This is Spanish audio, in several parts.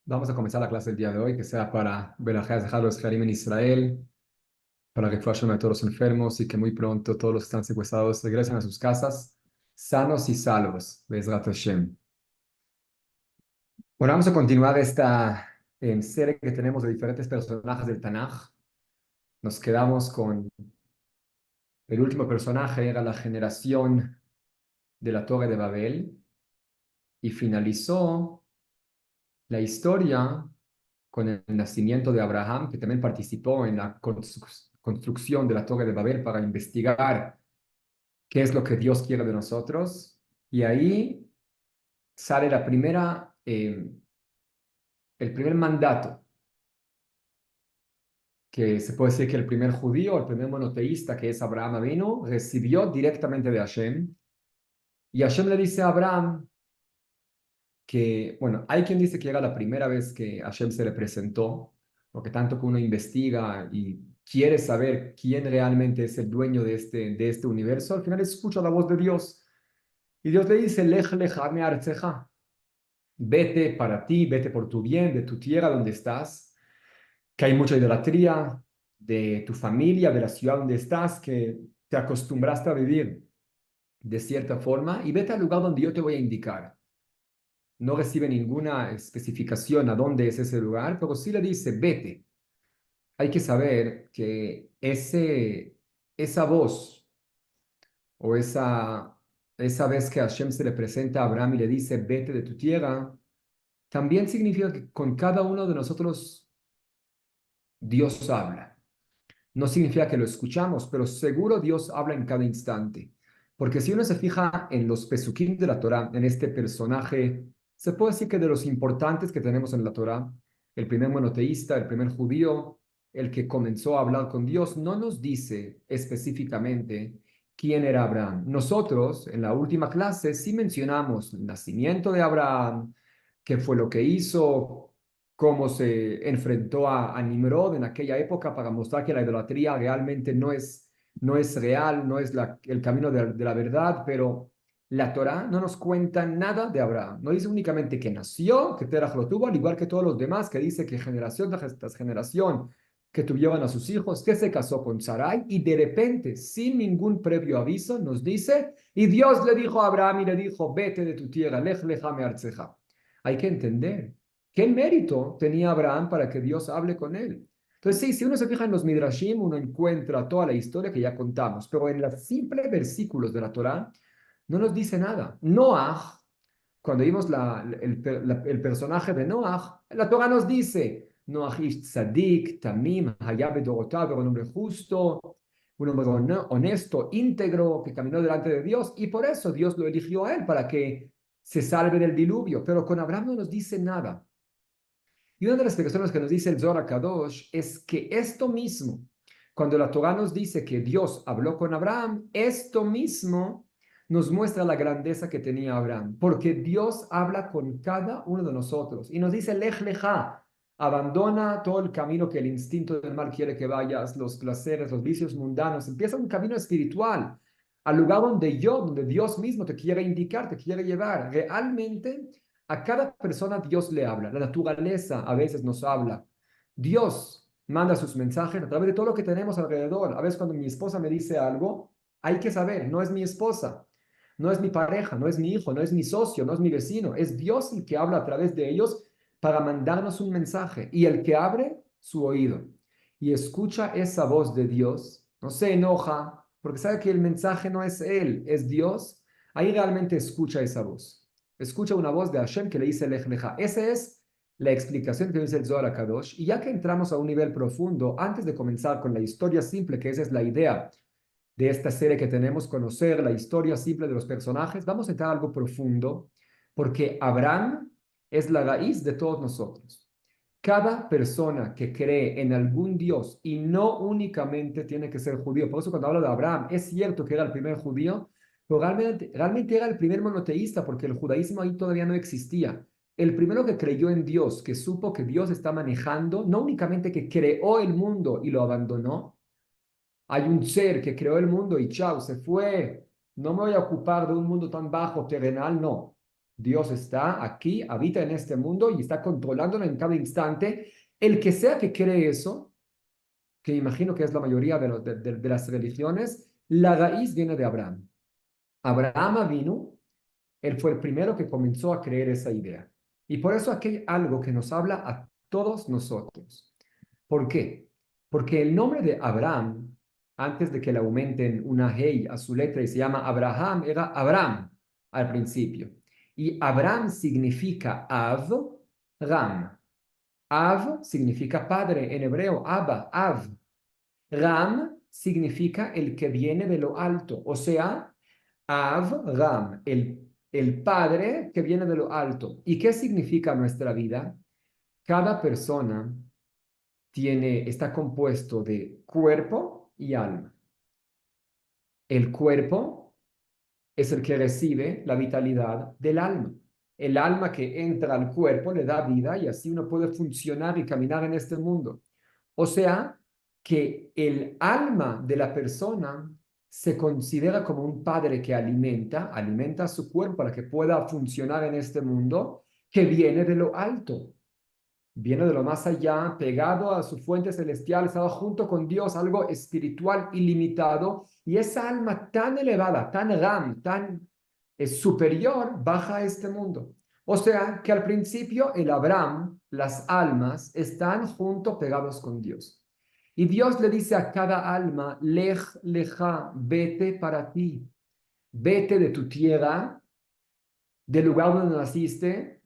Vamos a comenzar la clase del día de hoy, que sea para Berajá dejar los Harim en Israel, para que Hashem a todos los enfermos y que muy pronto todos los que están secuestrados regresen a sus casas sanos y salvos. Bezrat Hashem. Bueno, vamos a continuar esta serie que tenemos de diferentes personajes del Tanaj. Nos quedamos con el último personaje, era la generación de la Torre de Babel, y finalizó la historia con el nacimiento de Abraham, que también participó en la construcción de la Torre de Babel para investigar qué es lo que Dios quiere de nosotros. Y ahí sale el primer mandato, que se puede decir que el primer judío, el primer monoteísta, que es Abraham Avinu, recibió directamente de Hashem. Y Hashem le dice a Abraham que, bueno, hay quien dice que era la primera vez que Hashem se le presentó, porque tanto que uno investiga y quiere saber quién realmente es el dueño de este universo, al final escucha la voz de Dios. Y Dios le dice, Lej lejame artzeja, vete para ti, vete por tu bien, de tu tierra donde estás, que hay mucha idolatría, de tu familia, de la ciudad donde estás, que te acostumbraste a vivir de cierta forma, y vete al lugar donde yo te voy a indicar. No recibe ninguna especificación a dónde es ese lugar, pero sí le dice, vete. Hay que saber que esa voz o esa vez que Hashem se le presenta a Abraham y le dice, vete de tu tierra, también significa que con cada uno de nosotros Dios habla. No significa que lo escuchamos, pero seguro Dios habla en cada instante. Porque si uno se fija en los pesukim de la Torah, en este personaje, se puede decir que de los importantes que tenemos en la Torah, el primer monoteísta, el primer judío, el que comenzó a hablar con Dios, no nos dice específicamente quién era Abraham. Nosotros, en la última clase, sí mencionamos el nacimiento de Abraham, qué fue lo que hizo, cómo se enfrentó a Nimrod en aquella época para mostrar que la idolatría realmente no es real, no es el camino de la verdad, pero la Torá no nos cuenta nada de Abraham. No dice únicamente que nació, que Terach lo tuvo, al igual que todos los demás, que dice que generación tras generación que tuvieron a sus hijos, que se casó con Sarai, y de repente, sin ningún previo aviso, nos dice, y Dios le dijo a Abraham y le dijo, vete de tu tierra, lej lejame artzeja. Hay que entender ¿qué mérito tenía Abraham para que Dios hable con él? Entonces, sí, si uno se fija en los Midrashim, uno encuentra toda la historia que ya contamos, pero en los simples versículos de la Torá no nos dice nada. Noah, cuando vimos el personaje de Noah, la Torá nos dice, Noah ish tzadik, tamim, hayá bedorotav, era un hombre justo, un hombre honesto, íntegro, que caminó delante de Dios, y por eso Dios lo eligió a él, para que se salve del diluvio. Pero con Abraham no nos dice nada. Y una de las explicaciones que nos dice el Zohar Kadosh es que esto mismo, cuando la Torah nos dice que Dios habló con Abraham, esto mismo nos muestra la grandeza que tenía Abraham, porque Dios habla con cada uno de nosotros y nos dice, Lej leja, abandona todo el camino que el instinto del mal quiere que vayas, los placeres, los vicios mundanos, empieza un camino espiritual, al lugar donde Dios mismo te quiere indicar, te quiere llevar. Realmente a cada persona Dios le habla. La naturaleza a veces nos habla. Dios manda sus mensajes a través de todo lo que tenemos alrededor. A veces cuando mi esposa me dice algo, hay que saber, no es mi esposa, no es mi pareja, no es mi hijo, no es mi socio, no es mi vecino. Es Dios el que habla a través de ellos para mandarnos un mensaje. Y el que abre su oído y escucha esa voz de Dios, no se enoja porque sabe que el mensaje no es él, es Dios. Ahí realmente escucha esa voz. Escucha una voz de Hashem que le dice Lej Leja. Esa es la explicación que dice el Zohar Kadosh. Y ya que entramos a un nivel profundo, antes de comenzar con la historia simple, que esa es la idea de esta serie que tenemos, conocer la historia simple de los personajes, vamos a entrar a algo profundo, porque Abraham es la raíz de todos nosotros. Cada persona que cree en algún Dios y no únicamente tiene que ser judío, por eso cuando hablo de Abraham, es cierto que era el primer judío, pero realmente era el primer monoteísta, porque el judaísmo ahí todavía no existía. El primero que creyó en Dios, que supo que Dios está manejando, no únicamente que creó el mundo y lo abandonó, hay un ser que creó el mundo y chao, se fue, no me voy a ocupar de un mundo tan bajo, terrenal, no. Dios está aquí, habita en este mundo y está controlándolo en cada instante. El que sea que cree eso, que imagino que es la mayoría de las religiones, la raíz viene de Abraham. Abraham vino, él fue el primero que comenzó a creer esa idea. Y por eso aquí hay algo que nos habla a todos nosotros. ¿Por qué? Porque el nombre de Abraham, antes de que le aumenten una hey a su letra y se llama Abraham, era Abraham al principio. Y Abraham significa Av, Ram. Av significa padre en hebreo, Abba, Av. Ram significa el que viene de lo alto, o sea, Av, Ram, el padre que viene de lo alto. ¿Y qué significa nuestra vida? Cada persona está compuesto de cuerpo y alma. El cuerpo es el que recibe la vitalidad del alma. El alma que entra al cuerpo le da vida y así uno puede funcionar y caminar en este mundo. O sea, que el alma de la persona se considera como un padre que alimenta a su cuerpo para que pueda funcionar en este mundo que viene de lo alto. Viene de lo más allá, pegado a su fuente celestial, estaba junto con Dios, algo espiritual ilimitado, y esa alma tan elevada, tan ram, tan superior, baja a este mundo. O sea, que al principio el Abraham, las almas, están juntos pegados con Dios. Y Dios le dice a cada alma, lej, leja, vete para ti, vete de tu tierra, del lugar donde naciste,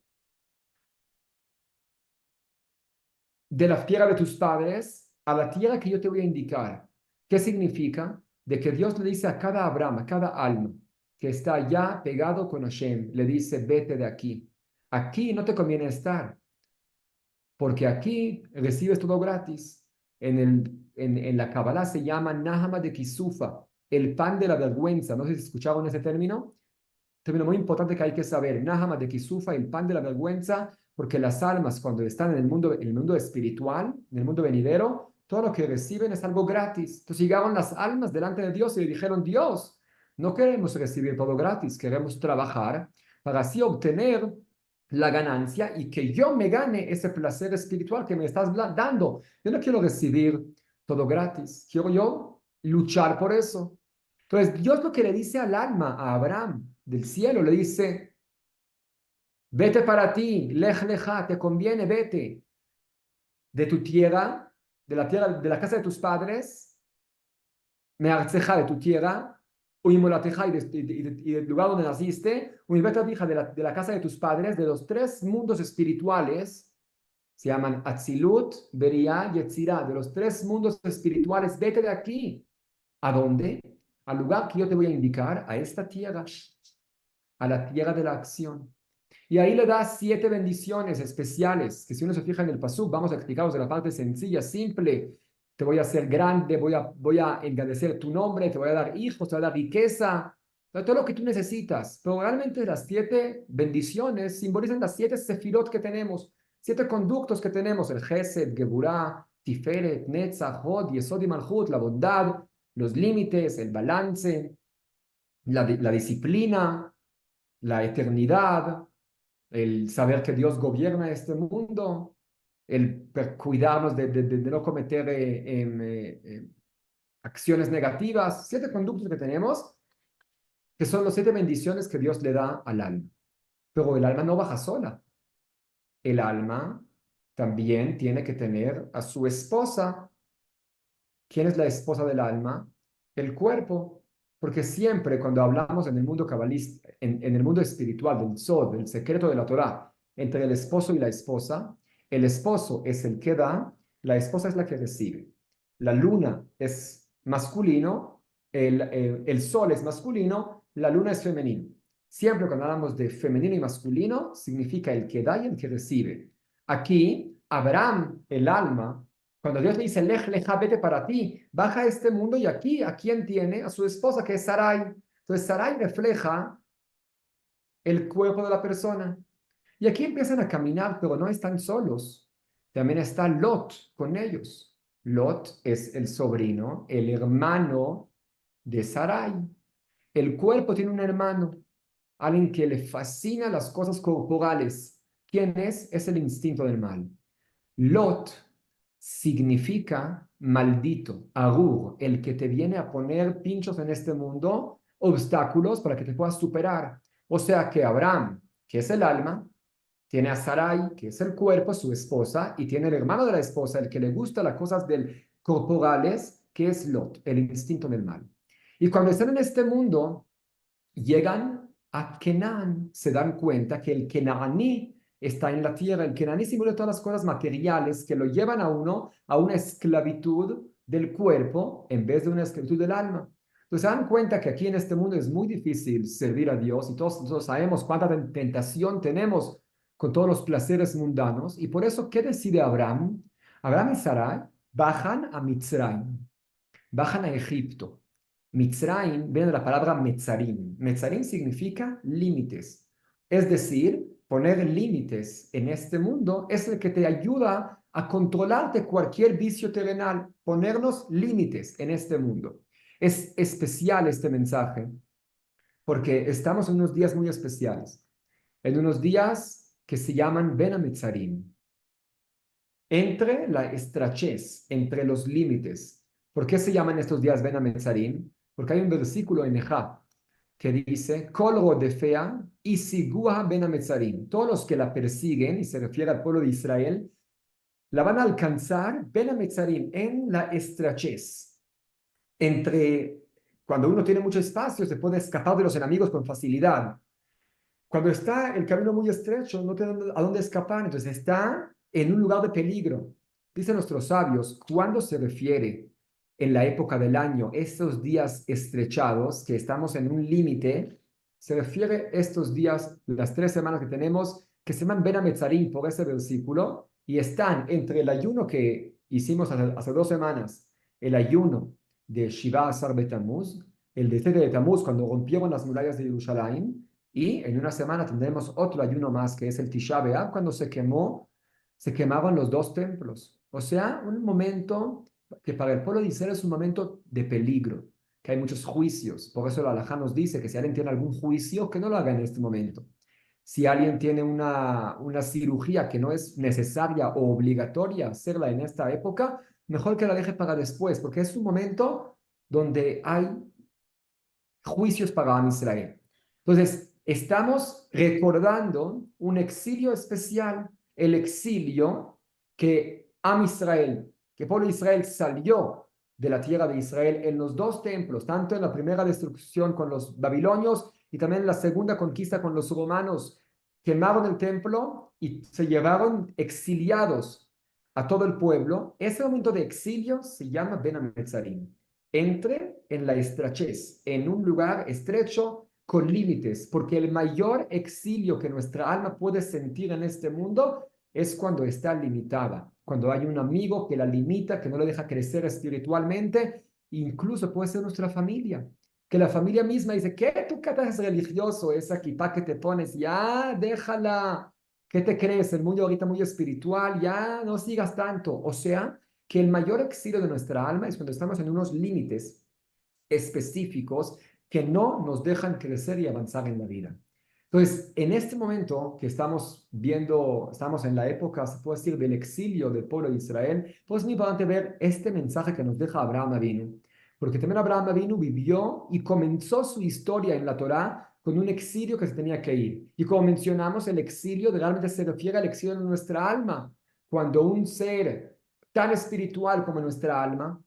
de la tierra de tus padres a la tierra que yo te voy a indicar. ¿Qué significa? De que Dios le dice a cada Abraham, a cada alma que está ya pegado con Hashem, le dice, vete de aquí. Aquí no te conviene estar, porque aquí recibes todo gratis. En la Kabbalah se llama Nahama de Kisufa, el pan de la vergüenza. No sé si escucharon ese término. Término muy importante que hay que saber. Nahama de Kisufa, el pan de la vergüenza, porque las almas cuando están en el mundo espiritual, en el mundo venidero, todo lo que reciben es algo gratis. Entonces llegaron las almas delante de Dios y le dijeron, Dios, no queremos recibir todo gratis, queremos trabajar para así obtener la ganancia y que yo me gane ese placer espiritual que me estás dando. Yo no quiero recibir todo gratis, quiero yo luchar por eso. Entonces, Dios lo que le dice al alma, a Abraham, del cielo, le dice, vete para ti, lej leja, te conviene, vete de tu tierra, de la casa de tus padres, me arceja de tu tierra, uimolateja y del lugar donde naciste, uibetabija de la casa de tus padres, de los tres mundos espirituales, se llaman Atzilut, Beria y Etzirah, de los tres mundos espirituales, vete de aquí. ¿A dónde? Al lugar que yo te voy a indicar, a esta tierra, a la tierra de la acción. Y ahí le da 7 bendiciones especiales, que si uno se fija en el pasuk, vamos a explicaros de la parte sencilla, simple. Te voy a hacer grande, voy a engrandecer tu nombre, te voy a dar hijos, te voy a dar riqueza, todo lo que tú necesitas. Pero realmente las 7 bendiciones simbolizan las 7 sefirot que tenemos, 7 conductos que tenemos, el Gesed, Geburah, Tiferet, Netzach, Hod, Yesod y Malchut, la bondad, los límites, el balance, la disciplina, la eternidad, el saber que Dios gobierna este mundo, el cuidarnos de no cometer acciones negativas, 7 conductos que tenemos, que son las 7 bendiciones que Dios le da al alma. Pero el alma no baja sola. El alma también tiene que tener a su esposa. ¿Quién es la esposa del alma? El cuerpo. Porque siempre cuando hablamos en el mundo cabalista, en el mundo espiritual, del Sod, del secreto de la Torah, entre el esposo y la esposa, el esposo es el que da, la esposa es la que recibe. La luna es masculino, el sol es masculino, la luna es femenino. Siempre cuando hablamos de femenino y masculino, significa el que da y el que recibe. Aquí, Abraham, el alma, cuando Dios le dice, lej, leja, vete para ti, baja a este mundo y aquí, ¿a quién tiene? A su esposa, que es Sarai. Entonces, Sarai refleja el cuerpo de la persona. Y aquí empiezan a caminar, pero no están solos. También está Lot con ellos. Lot es el sobrino, el hermano de Sarai. El cuerpo tiene un hermano. alguien que le fascina las cosas corporales. ¿Quién es? Es el instinto del mal. Lot significa maldito, Agur, el que te viene a poner pinchos en este mundo, obstáculos para que te puedas superar. O sea que Abraham, que es el alma, tiene a Sarai, que es el cuerpo, su esposa, y tiene el hermano de la esposa, el que le gusta las cosas corporales, que es Lot, el instinto del mal. Y cuando están en este mundo, llegan a Kenan, se dan cuenta que el Kenaní está en la tierra. El Kenaní simboliza todas las cosas materiales que lo llevan a uno a una esclavitud del cuerpo en vez de una esclavitud del alma. Entonces se dan cuenta que aquí en este mundo es muy difícil servir a Dios y todos nosotros sabemos cuánta tentación tenemos con todos los placeres mundanos. Y por eso, ¿qué decide Abraham? Abraham y Sarai bajan a Mitzrayim, bajan a Egipto. Mitzrayim viene de la palabra Metzarim. Metzarim significa límites. Es decir, poner límites en este mundo es el que te ayuda a controlarte cualquier vicio terrenal, ponernos límites en este mundo. Es especial este mensaje porque estamos en unos días muy especiales, en unos días que se llaman Ben HaMetzarim, entre la estrechez, entre los límites. ¿Por qué se llaman estos días Ben HaMetzarim? Porque hay un versículo en Ejá que dice, Kol rodefea y sigua Ben HaMetzarim. Todos los que la persiguen, y se refiere al pueblo de Israel, la van a alcanzar Ben HaMetzarim en la estrechez. Entre, cuando uno tiene mucho espacio, se puede escapar de los enemigos con facilidad. Cuando está el camino muy estrecho, no tiene a dónde escapar, entonces está en un lugar de peligro. Dicen nuestros sabios, cuando se refiere en la época del año, estos días estrechados, que estamos en un límite, se refiere estos días, las 3 semanas que tenemos, que se llaman Ben HaMetzarim por ese versículo, y están entre el ayuno que hicimos hace 2 semanas, el ayuno de Shiva Asar Betamuz, el de 7 de Tamuz, cuando rompieron las murallas de Jerusalén, y en una semana tendremos otro ayuno más, que es el Tisha B'Av, cuando se quemaban los 2 templos. O sea, un momento que para el pueblo de Israel es un momento de peligro, que hay muchos juicios. Por eso la Halajá nos dice que si alguien tiene algún juicio, que no lo haga en este momento. Si alguien tiene una cirugía que no es necesaria o obligatoria hacerla en esta época, mejor que la deje para después, porque es un momento donde hay juicios para Am Israel. Entonces, estamos recordando un exilio especial, el exilio que Am Israel, que el pueblo de Israel salió de la tierra de Israel en los 2 templos, tanto en la primera destrucción con los babilonios y también en la segunda conquista con los romanos, quemaron el templo y se llevaron exiliados a todo el pueblo. Ese momento de exilio se llama Ben HaMetzarim. Entre en la estrechez, en un lugar estrecho con límites, porque el mayor exilio que nuestra alma puede sentir en este mundo es cuando está limitada, cuando hay un amigo que la limita, que no le deja crecer espiritualmente, incluso puede ser nuestra familia, que la familia misma dice, ¿qué tú que eres religioso? Esa kippah que te pones, ya déjala, ¿qué te crees? El mundo ahorita muy espiritual, ya no sigas tanto, o sea, que el mayor exilio de nuestra alma es cuando estamos en unos límites específicos que no nos dejan crecer y avanzar en la vida. Entonces, en este momento que estamos viendo, estamos en la época, se puede decir, del exilio del pueblo de Israel, pues es muy importante ver este mensaje que nos deja Abraham Avinu, porque también Abraham Avinu vivió y comenzó su historia en la Torá con un exilio que se tenía que ir. Y como mencionamos, el exilio realmente se refiere al exilio de nuestra alma, cuando un ser tan espiritual como nuestra alma,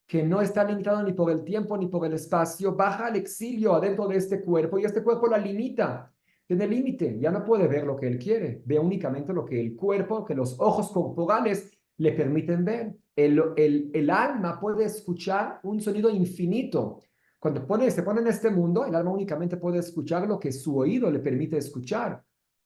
que no está limitado ni por el tiempo ni por el espacio, baja al exilio adentro de este cuerpo y este cuerpo la limita. Tiene límite, ya no puede ver lo que él quiere, ve únicamente lo que el cuerpo, que los ojos corporales le permiten ver. El alma puede escuchar un sonido infinito. Cuando se pone en este mundo, el alma únicamente puede escuchar lo que su oído le permite escuchar.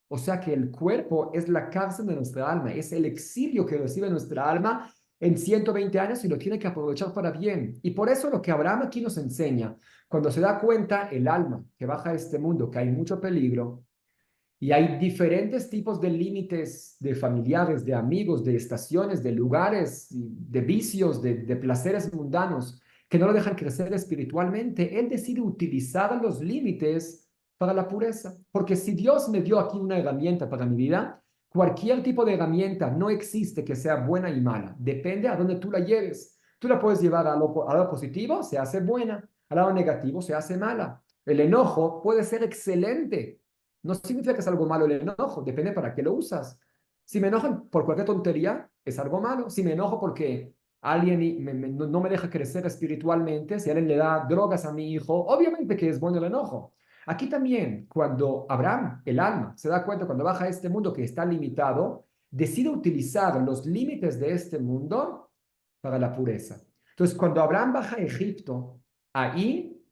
O sea que el cuerpo es la cárcel de nuestra alma, es el exilio que recibe nuestra alma en 120 años y lo tiene que aprovechar para bien. Y por eso lo que Abraham aquí nos enseña, cuando se da cuenta el alma que baja a este mundo, que hay mucho peligro y hay diferentes tipos de límites de familiares, de amigos, de estaciones, de lugares, de vicios, de placeres mundanos que no lo dejan crecer espiritualmente, él decide utilizar los límites para la pureza. Porque si Dios me dio aquí una herramienta para mi vida, cualquier tipo de herramienta no existe que sea buena y mala. Depende a dónde tú la lleves. Tú la puedes llevar a lado positivo, se hace buena. Al lado negativo, se hace mala. El enojo puede ser excelente. No significa que es algo malo el enojo. Depende para qué lo usas. Si me enojan por cualquier tontería, es algo malo. Si me enojo porque alguien no me deja crecer espiritualmente, si alguien le da drogas a mi hijo, obviamente que es bueno el enojo. Aquí también, cuando Abraham, el alma, se da cuenta cuando baja a este mundo que está limitado, decide utilizar los límites de este mundo para la pureza. Entonces, cuando Abraham baja a Egipto, ahí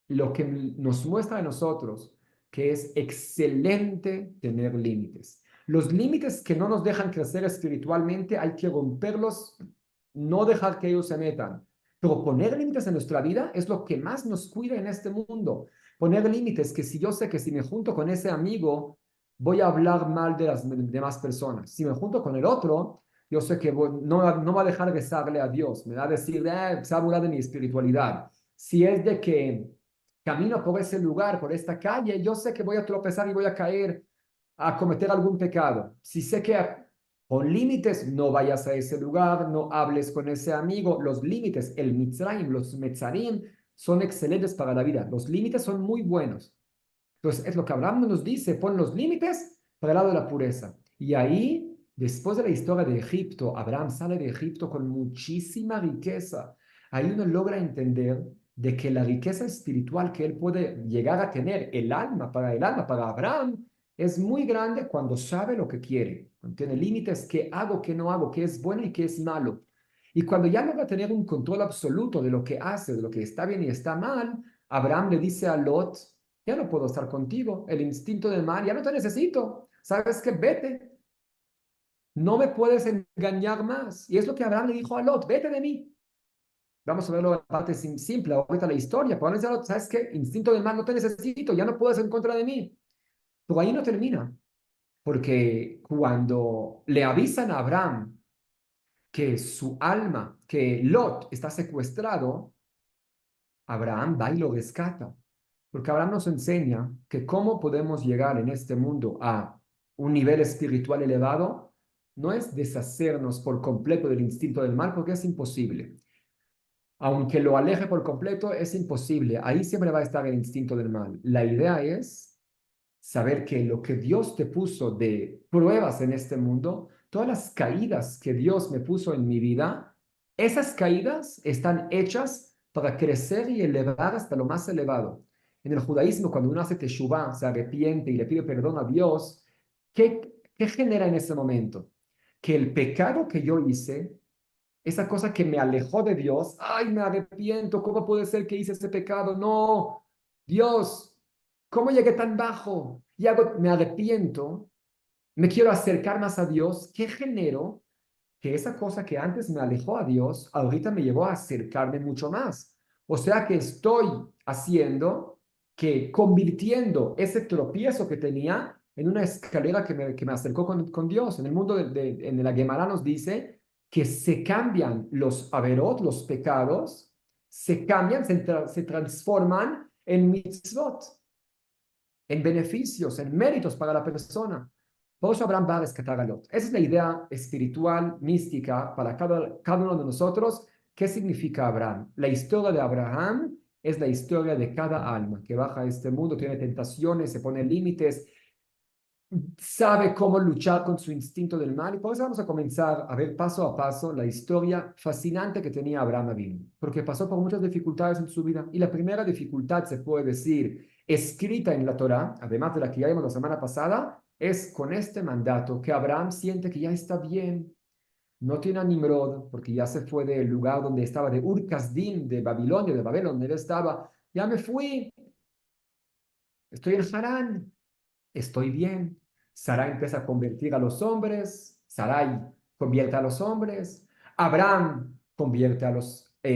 lo que nos muestra a nosotros que es excelente tener límites. Los límites que no nos dejan crecer espiritualmente hay que romperlos, no dejar que ellos se metan. Pero poner límites en nuestra vida es lo que más nos cuida en este mundo. Poner límites que si yo sé que si me junto con ese amigo voy a hablar mal de las demás personas. Si me junto con el otro, yo sé que no va a dejar rezarle a Dios. Me va a decir, se va a burlar de mi espiritualidad. Si es de que camino por ese lugar, por esta calle, yo sé que voy a tropezar y voy a caer a cometer algún pecado. Si sé que con límites, no vayas a ese lugar, no hables con ese amigo. Los límites, el mitzrayim, los metzarim, son excelentes para la vida. Los límites son muy buenos. Entonces, es lo que Abraham nos dice, pon los límites para el lado de la pureza. Y ahí, después de la historia de Egipto, Abraham sale de Egipto con muchísima riqueza. Ahí uno logra entender de que la riqueza espiritual que él puede llegar a tener, el alma, para Abraham, es muy grande cuando sabe lo que quiere. Cuando tiene límites, qué hago, qué no hago, qué es bueno y qué es malo. Y cuando ya logra tener un control absoluto de lo que hace, de lo que está bien y está mal, Abraham le dice a Lot, ya no puedo estar contigo, el instinto del mal, ya no te necesito, sabes que vete, no me puedes engañar más. Y es lo que Abraham le dijo a Lot, vete de mí. Vamos a verlo en la parte simple, ahorita la historia, pero a Lot, sabes que instinto del mal, no te necesito, ya no puedes en contra de mí. Pero ahí no termina, porque cuando le avisan a Abraham que su alma, que Lot está secuestrado, Abraham va y lo rescata. Porque Abraham nos enseña que cómo podemos llegar en este mundo a un nivel espiritual elevado, no es deshacernos por completo del instinto del mal, porque es imposible. Aunque lo aleje por completo, es imposible. Ahí siempre va a estar el instinto del mal. La idea es saber que lo que Dios te puso de pruebas en este mundo, todas las caídas que Dios me puso en mi vida, esas caídas están hechas para crecer y elevar hasta lo más elevado. En el judaísmo, cuando uno hace teshuvah, se arrepiente y le pide perdón a Dios, ¿qué genera en ese momento? Que el pecado que yo hice, esa cosa que me alejó de Dios, ay, me arrepiento, ¿cómo puede ser que hice ese pecado? No, Dios, ¿cómo llegué tan bajo? Y me arrepiento, me quiero acercar más a Dios. ¿Qué genero? Que esa cosa que antes me alejó a Dios, ahorita me llevó a acercarme mucho más. O sea que estoy haciendo que convirtiendo ese tropiezo que tenía en una escalera que me acercó con Dios. En el mundo en la Gemara nos dice que se cambian los averot, los pecados, se cambian, se transforman en mitzvot, en beneficios, en méritos para la persona. Por eso Abraham va a rescatar a Lot. Esa es la idea espiritual, mística, para cada uno de nosotros. ¿Qué significa Abraham? La historia de Abraham es la historia de cada alma que baja a este mundo, tiene tentaciones, se pone límites, sabe cómo luchar con su instinto del mal. Y por eso vamos a comenzar a ver paso a paso la historia fascinante que tenía Abraham Avinu, porque pasó por muchas dificultades en su vida. Y la primera dificultad, se puede decir, escrita en la Torá, además de la que ya vimos la semana pasada, es con este mandato que Abraham siente que ya está bien. No tiene a Nimrod, porque ya se fue del lugar donde estaba, de Ur Kasdim, de Babilonia, de Babel, donde él estaba. Ya me fui, estoy en Harán, estoy bien. Sarai empieza a convertir a los hombres, Sarai convierte a los hombres, Abraham convierte a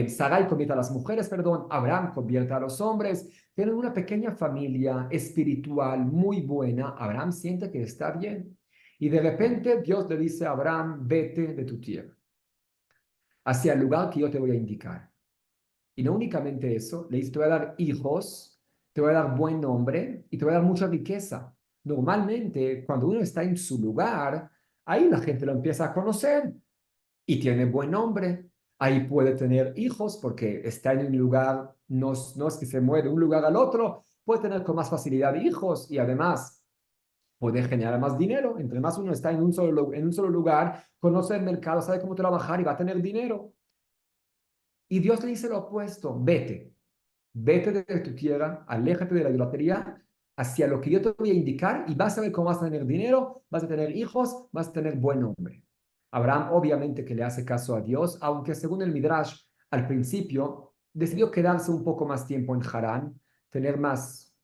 Sarai convierte a las mujeres, perdón, Abraham convierte a los hombres, tienen una pequeña familia espiritual muy buena, Abraham siente que está bien. Y de repente Dios le dice a Abraham, vete de tu tierra, hacia el lugar que yo te voy a indicar. Y no únicamente eso, le dice, te voy a dar hijos, te voy a dar buen nombre y te voy a dar mucha riqueza. Normalmente, cuando uno está en su lugar, ahí la gente lo empieza a conocer y tiene buen nombre. Ahí puede tener hijos porque está en un lugar, no es que se mueve de un lugar al otro, puede tener con más facilidad hijos y además puede generar más dinero. Entre más uno está en un solo lugar, conoce el mercado, sabe cómo trabajar y va a tener dinero. Y Dios le dice lo opuesto, vete de tu tierra, aléjate de la idolatría hacia lo que yo te voy a indicar y vas a ver cómo vas a tener dinero, vas a tener hijos, vas a tener buen nombre. Abraham obviamente que le hace caso a Dios, aunque según el Midrash, al principio decidió quedarse un poco más tiempo en Harán, tener más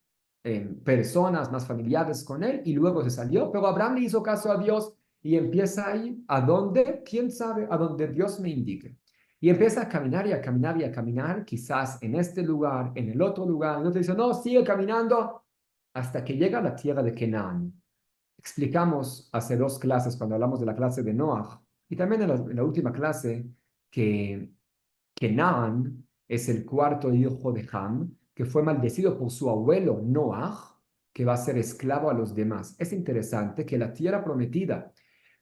personas, más familiares con él y luego se salió, pero Abraham le hizo caso a Dios y empieza ahí, ¿a dónde? ¿Quién sabe? A donde Dios me indique. Y empieza a caminar y a caminar y a caminar, quizás en este lugar, en el otro lugar. Y otro dice, no, sigue caminando hasta que llega a la tierra de Canaán. Explicamos hace 2 clases, cuando hablamos de la clase de Noah, y también en la última clase, que Canaán es el cuarto hijo de Ham, que fue maldecido por su abuelo Noah, que va a ser esclavo a los demás. Es interesante que la tierra prometida,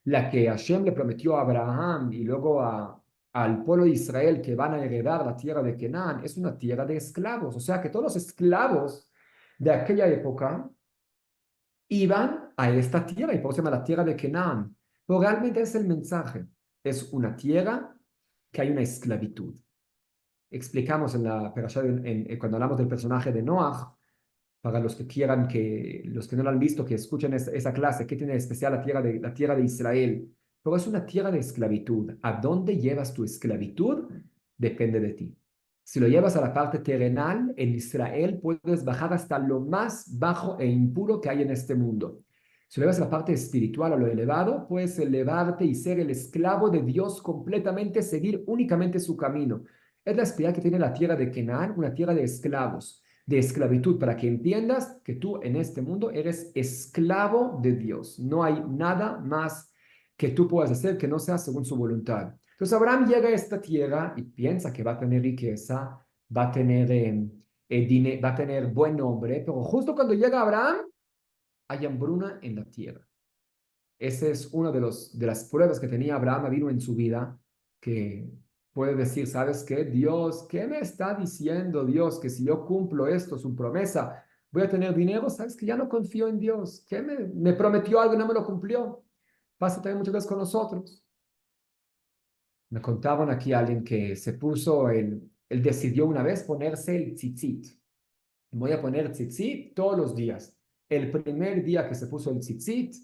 la que Hashem le prometió a Abraham y luego al pueblo de Israel que van a heredar la tierra de Canaán, es una tierra de esclavos. O sea que todos los esclavos de aquella época iban a esta tierra y por eso se llama la tierra de Canaán. Pero realmente es el mensaje. Es una tierra que hay una esclavitud. Explicamos en la cuando hablamos del personaje de Noah, para los que quieran, los que no lo han visto, que escuchen esa clase, ¿qué tiene de especial la tierra de Israel? Pero es una tierra de esclavitud. ¿A dónde llevas tu esclavitud? Depende de ti. Si lo llevas a la parte terrenal, en Israel puedes bajar hasta lo más bajo e impuro que hay en este mundo. Si lo llevas a la parte espiritual, a lo elevado, puedes elevarte y ser el esclavo de Dios completamente, seguir únicamente su camino. Es la espiritualidad que tiene la tierra de Canaán, una tierra de esclavos, de esclavitud, para que entiendas que tú en este mundo eres esclavo de Dios. No hay nada más que tú puedas hacer que no sea según su voluntad. Entonces Abraham llega a esta tierra y piensa que va a tener riqueza, va a tener buen nombre, pero justo cuando llega Abraham, hay hambruna en la tierra. Esa es una de las pruebas que tenía Abraham vino en su vida, que puede decir, ¿sabes qué? Dios, ¿qué me está diciendo Dios? Que si yo cumplo esto, su promesa, voy a tener dinero, ¿sabes? Que ya no confío en Dios. ¿Qué me prometió algo y no me lo cumplió? Pasa también muchas veces con nosotros. Me contaban aquí alguien que él decidió una vez ponerse el tzitzit. Voy a poner tzitzit todos los días. El primer día que se puso el tzitzit,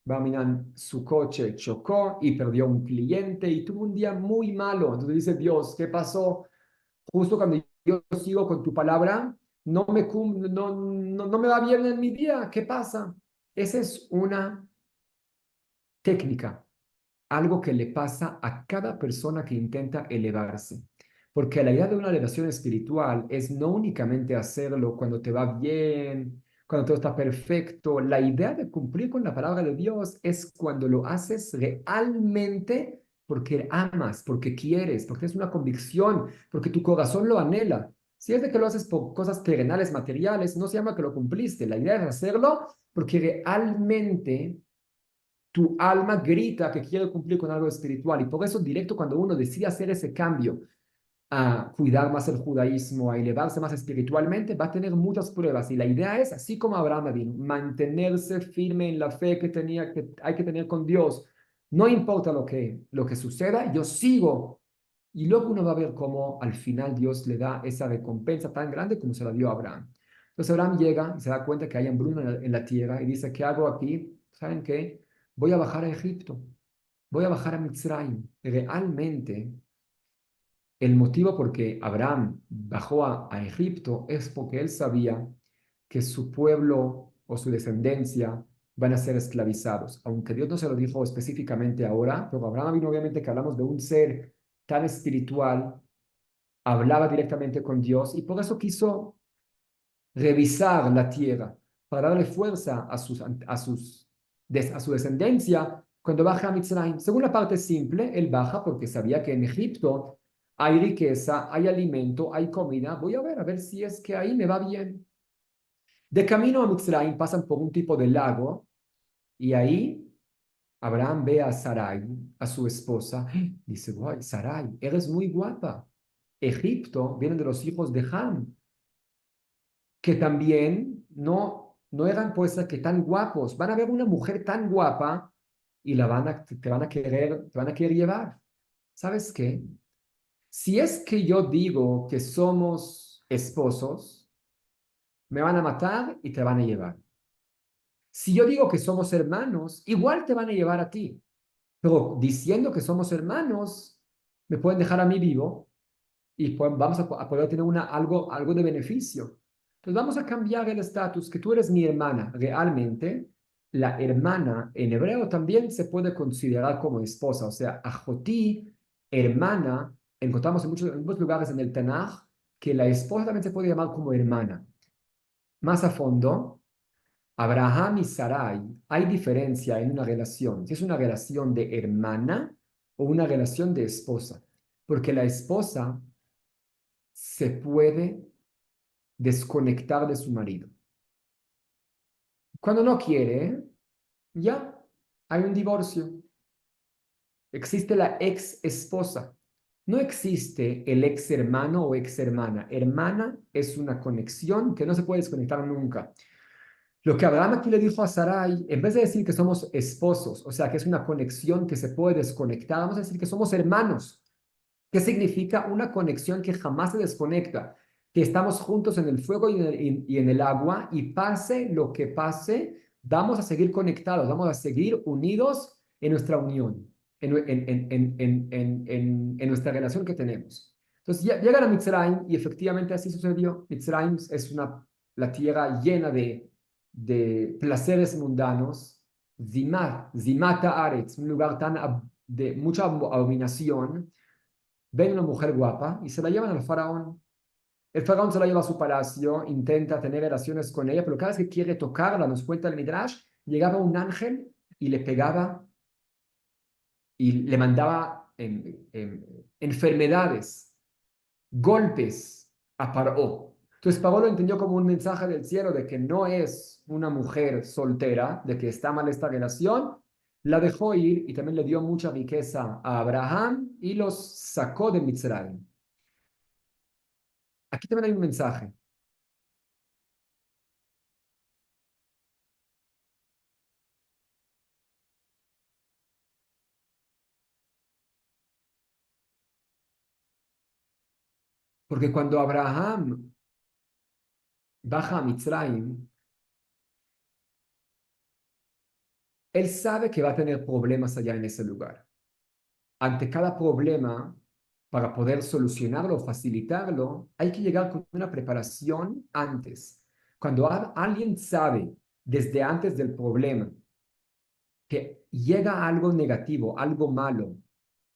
Baminan, su coche chocó y perdió un cliente y tuvo un día muy malo. Entonces dice Dios, ¿qué pasó? Justo cuando yo sigo con tu palabra, no me va bien en mi día. ¿Qué pasa? Esa es una técnica, algo que le pasa a cada persona que intenta elevarse. Porque la idea de una elevación espiritual es no únicamente hacerlo cuando te va bien, cuando todo está perfecto. La idea de cumplir con la palabra de Dios es cuando lo haces realmente porque amas, porque quieres, porque es una convicción, porque tu corazón lo anhela. Si es de que lo haces por cosas terrenales, materiales, no se llama que lo cumpliste. La idea es hacerlo porque realmente tu alma grita que quiere cumplir con algo espiritual y por eso directo cuando uno decide hacer ese cambio a cuidar más el judaísmo, a elevarse más espiritualmente, va a tener muchas pruebas y la idea es, así como Abraham vino, mantenerse firme en la fe que hay que tener con Dios. No importa lo que suceda, yo sigo. Y luego uno va a ver cómo al final Dios le da esa recompensa tan grande como se la dio a Abraham. Entonces Abraham llega y se da cuenta que hay hambruna en la tierra y dice, ¿qué hago aquí? ¿Saben qué? Voy a bajar a Egipto, voy a bajar a Mitzrayim. Realmente, el motivo por que Abraham bajó a Egipto es porque él sabía que su pueblo o su descendencia van a ser esclavizados. Aunque Dios no se lo dijo específicamente ahora, pero Abraham vino obviamente que hablamos de un ser tan espiritual, hablaba directamente con Dios y por eso quiso revisar la tierra para darle fuerza a su descendencia cuando baja a Mitzrayim. Según la parte simple, él baja porque sabía que en Egipto hay riqueza, hay alimento, hay comida. Voy a ver si es que ahí me va bien. De camino a Mitzrayim pasan por un tipo de lago y ahí Abraham ve a Sarai, a su esposa, dice, guay, Sarai, eres muy guapa. Egipto viene de los hijos de Ham, que también no eran pues que tan guapos. Van a ver una mujer tan guapa y te van a querer llevar. ¿Sabes qué? Si es que yo digo que somos esposos, me van a matar y te van a llevar. Si yo digo que somos hermanos, igual te van a llevar a ti. Pero diciendo que somos hermanos, me pueden dejar a mí vivo y pues vamos a poder tener algo de beneficio. Entonces vamos a cambiar el estatus, que tú eres mi hermana. Realmente, la hermana en hebreo también se puede considerar como esposa, o sea, ajotí, hermana, encontramos en muchos lugares en el Tanaj que la esposa también se puede llamar como hermana. Más a fondo, Abraham y Sarai, hay diferencia en una relación, si es una relación de hermana o una relación de esposa, porque la esposa se puede desconectar de su marido. Cuando no quiere, ya hay un divorcio. Existe la ex esposa. No existe el ex hermano o ex hermana. Hermana es una conexión que no se puede desconectar nunca. Lo que Abraham aquí le dijo a Sarai, en vez de decir que somos esposos, o sea, que es una conexión que se puede desconectar, vamos a decir que somos hermanos. ¿Qué significa? Una conexión que jamás se desconecta, que estamos juntos en el fuego y en el agua y pase lo que pase, vamos a seguir conectados, vamos a seguir unidos en nuestra unión, en nuestra relación que tenemos. Entonces llegan a Mitzrayim y efectivamente así sucedió. Mitzrayim es la tierra llena de placeres mundanos, Zimata Aretz, un lugar de mucha abominación. Ven una mujer guapa y se la llevan al faraón. El faraón se la lleva a su palacio, intenta tener relaciones con ella, pero cada vez que quiere tocarla, nos cuenta el Midrash, llegaba un ángel y le pegaba y le mandaba enfermedades, golpes a Paró. Entonces Paró lo entendió como un mensaje del cielo de que no es una mujer soltera, de que está mal esta relación, la dejó ir y también le dio mucha riqueza a Abraham y los sacó de Mitzrayim. Aquí también hay un mensaje, porque cuando Abraham baja a Mitzrayim, él sabe que va a tener problemas allá en ese lugar. Ante cada problema, para poder solucionarlo o facilitarlo, hay que llegar con una preparación antes. Cuando alguien sabe desde antes del problema que llega algo negativo, algo malo,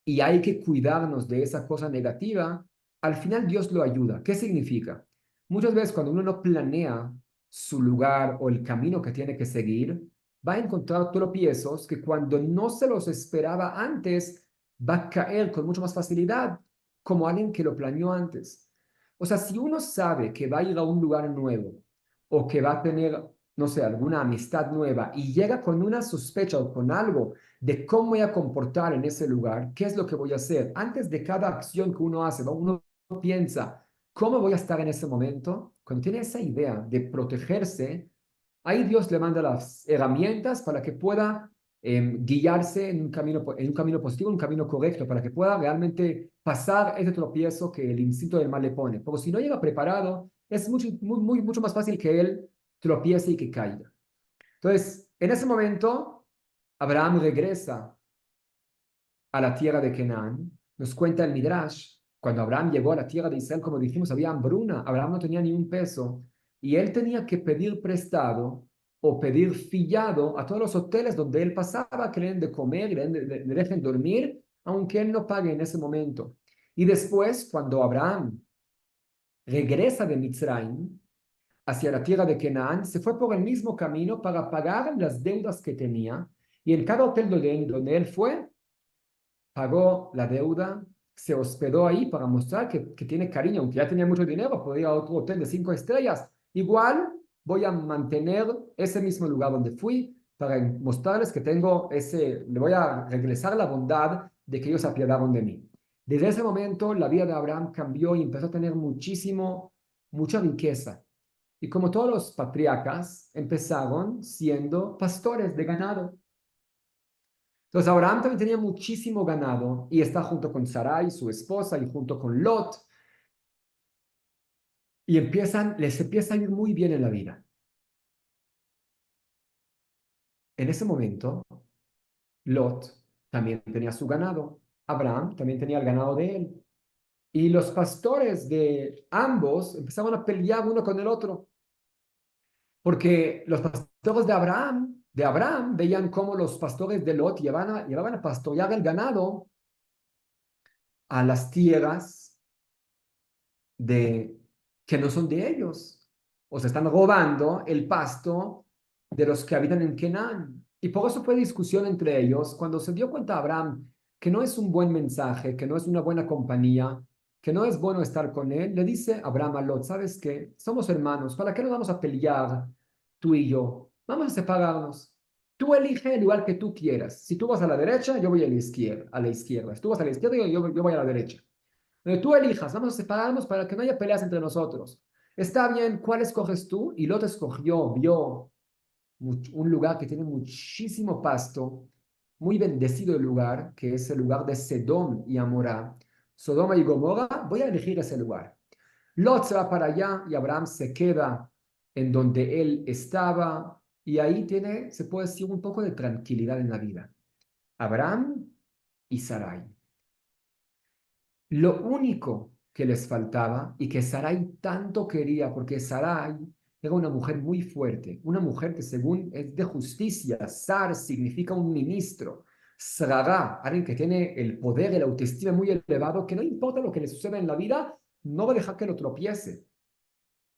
y hay que cuidarnos de esa cosa negativa, al final Dios lo ayuda. ¿Qué significa? Muchas veces cuando uno no planea su lugar o el camino que tiene que seguir, va a encontrar tropiezos que cuando no se los esperaba antes, va a caer con mucho más facilidad, como alguien que lo planeó antes. O sea, si uno sabe que va a ir a un lugar nuevo o que va a tener, no sé, alguna amistad nueva y llega con una sospecha o con algo de cómo voy a comportar en ese lugar, qué es lo que voy a hacer. Antes de cada acción que uno hace, ¿no? Uno piensa, ¿cómo voy a estar en ese momento? Cuando tiene esa idea de protegerse, ahí Dios le manda las herramientas para que pueda guiarse en un camino positivo, un camino correcto, para que pueda realmente pasar ese tropiezo que el instinto del mal le pone. Porque si no llega preparado, es mucho más fácil que él tropiece y que caiga. Entonces, en ese momento, Abraham regresa a la tierra de Canaán. Nos cuenta el Midrash, cuando Abraham llegó a la tierra de Israel, como dijimos, había hambruna, Abraham no tenía ni un peso, y él tenía que pedir prestado o pedir fillado a todos los hoteles donde él pasaba, que le den de comer, le dejen dormir, aunque él no pague en ese momento. Y después, cuando Abraham regresa de Mitzrayim hacia la tierra de Canaán, se fue por el mismo camino para pagar las deudas que tenía, y en cada hotel donde él fue, pagó la deuda, se hospedó ahí para mostrar que tiene cariño, aunque ya tenía mucho dinero, podía ir a otro hotel de 5 estrellas. Igual voy a mantener ese mismo lugar donde fui para mostrarles que tengo le voy a regresar la bondad de que ellos se apiadaron de mí. Desde ese momento, la vida de Abraham cambió y empezó a tener mucha riqueza. Y como todos los patriarcas, empezaron siendo pastores de ganado. Entonces, Abraham también tenía muchísimo ganado y está junto con Sarai, su esposa, y junto con Lot. Y les empieza a ir muy bien en la vida. En ese momento, Lot también tenía su ganado. Abraham también tenía el ganado de él. Y los pastores de ambos empezaron a pelear uno con el otro. Porque los pastores de Abraham veían cómo los pastores de Lot llevaban a pastorear el ganado a las tierras de, que no son de ellos. O se están robando el pasto de los que habitan en Canaán. Y por eso fue discusión entre ellos cuando se dio cuenta Abraham que no es un buen mensaje, que no es una buena compañía, que no es bueno estar con él. Le dice Abraham a Lot, ¿sabes qué? Somos hermanos, ¿para qué nos vamos a pelear tú y yo? Vamos a separarnos. Tú elige el lugar que tú quieras. Si tú vas a la derecha, yo voy a la izquierda. Si tú vas a la izquierda, yo voy a la derecha. Donde tú elijas, vamos a separarnos para que no haya peleas entre nosotros. Está bien, ¿cuál escoges tú? Y Lot vio un lugar que tiene muchísimo pasto, muy bendecido el lugar, que es el lugar de Sedom y Amorá. Sodoma y Gomorra, voy a elegir ese lugar. Lot se va para allá y Abraham se queda en donde él estaba y ahí se puede decir, un poco de tranquilidad en la vida. Abraham y Sarai. Lo único que les faltaba y que Sarai tanto quería, porque Sarai era una mujer muy fuerte, una mujer que según es de justicia, Sar significa un ministro, Srara, alguien que tiene el poder y la autoestima muy elevado, que no importa lo que le suceda en la vida, no va a dejar que lo tropiece.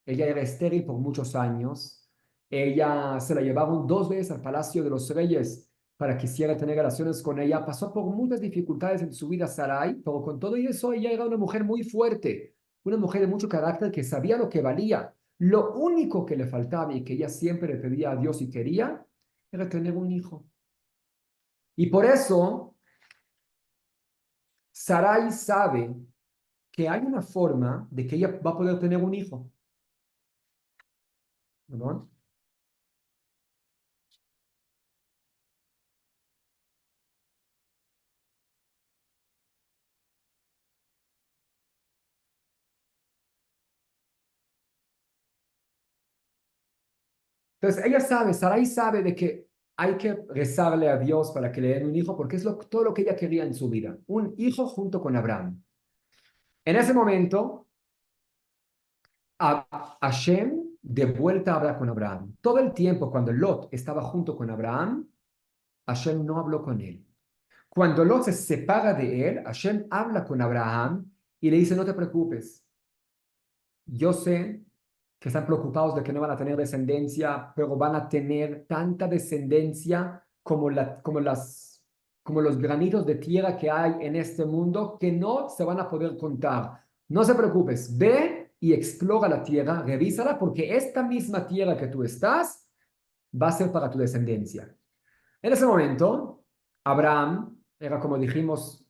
Ella era estéril por muchos años. Ella se la llevaron 2 veces al Palacio de los Reyes para que quisiera tener relaciones con ella. Pasó por muchas dificultades en su vida Sarai, pero con todo eso ella era una mujer muy fuerte, una mujer de mucho carácter que sabía lo que valía. Lo único que le faltaba y que ella siempre le pedía a Dios y quería era tener un hijo. Y por eso Sarai sabe que hay una forma de que ella va a poder tener un hijo. ¿No? Entonces, Sarai sabe de que hay que rezarle a Dios para que le den un hijo, porque es todo lo que ella quería en su vida, un hijo junto con Abraham. En ese momento, Hashem de vuelta habla con Abraham. Todo el tiempo cuando Lot estaba junto con Abraham, Hashem no habló con él. Cuando Lot se separa de él, Hashem habla con Abraham y le dice, no te preocupes, yo sé que están preocupados de que no van a tener descendencia, pero van a tener tanta descendencia como los granitos de tierra que hay en este mundo que no se van a poder contar. No se preocupes, ve y explora la tierra, revísala, porque esta misma tierra que tú estás va a ser para tu descendencia. En ese momento, Abraham era, como dijimos,